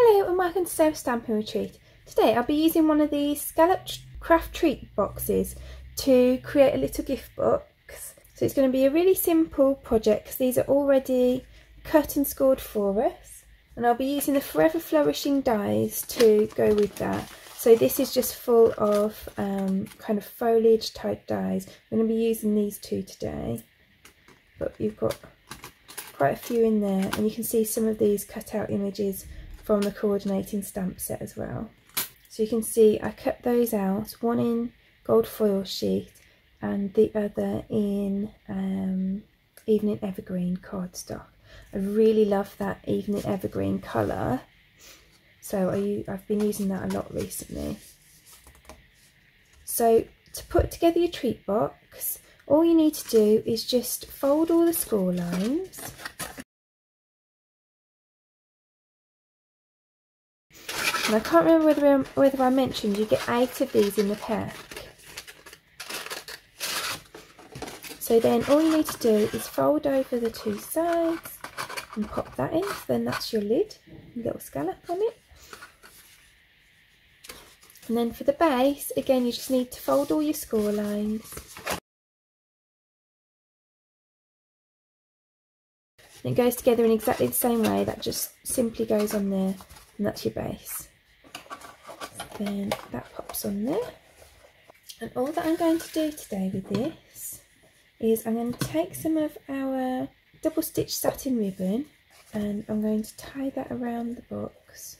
Hello and welcome to Sarah's Stampin' Retreat. Today I'll be using one of these Scalloped Kraft Treat Boxes to create a little gift box. So it's going to be a really simple project because these are already cut and scored for us. And I'll be using the Forever Flourishing dies to go with that. So this is just full of kind of foliage type dies. I'm going to be using these two today. But you've got quite a few in there, and you can see some of these cut out images from the coordinating stamp set as well. So you can see I cut those out, one in gold foil sheet and the other in Evening Evergreen cardstock. I really love that Evening Evergreen colour, so I've been using that a lot recently. So to put together your treat box, all you need to do is just fold all the score lines. And I can't remember whether I mentioned you get 8 of these in the pack. So then all you need to do is fold over the two sides and pop that in. Then that's your lid, a little scallop on it. And then for the base, again you just need to fold all your score lines. And it goes together in exactly the same way, that just simply goes on there, and that's your base. Then that pops on there. And all that I'm going to do today with this is I'm going to take some of our double stitch satin ribbon and I'm going to tie that around the box.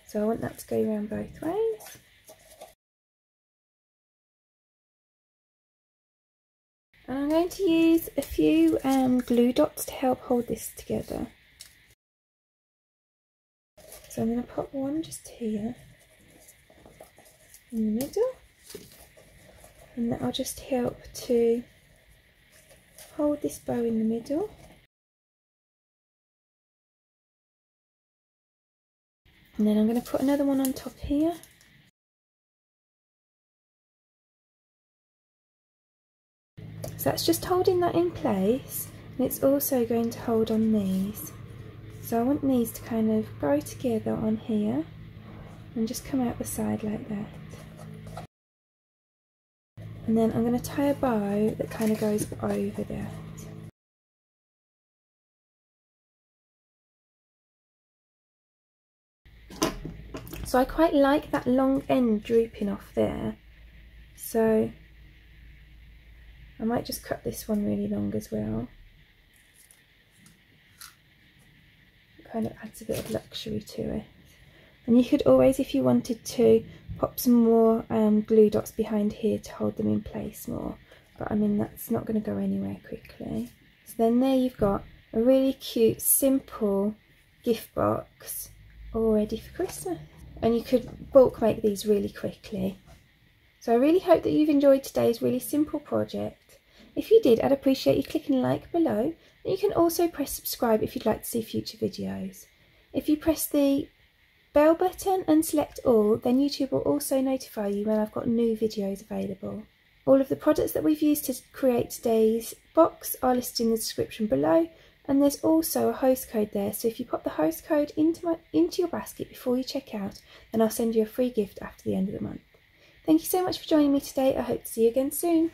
So I want that to go around both ways. And I'm going to use a few glue dots to help hold this together. So I'm going to pop one just here in the middle, and that'll just help to hold this bow in the middle. And then I'm going to put another one on top here. So that's just holding that in place, and it's also going to hold on these. So I want these to kind of go together on here and just come out the side like that. And then I'm going to tie a bow that kind of goes over that. So I quite like that long end drooping off there. So I might just cut this one really long as well. It kind of adds a bit of luxury to it. And you could always, if you wanted to, pop some more glue dots behind here to hold them in place more. But I mean, that's not going to go anywhere quickly. So then there you've got a really cute, simple gift box all ready for Christmas. And you could bulk make these really quickly. So I really hope that you've enjoyed today's really simple project. If you did, I'd appreciate you clicking like below, and you can also press subscribe if you'd like to see future videos. If you press the bell button and select all, then YouTube will also notify you when I've got new videos available. All of the products that we've used to create today's box are listed in the description below, and there's also a host code there, so if you pop the host code into your basket before you check out, then I'll send you a free gift after the end of the month. Thank you so much for joining me today. I hope to see you again soon.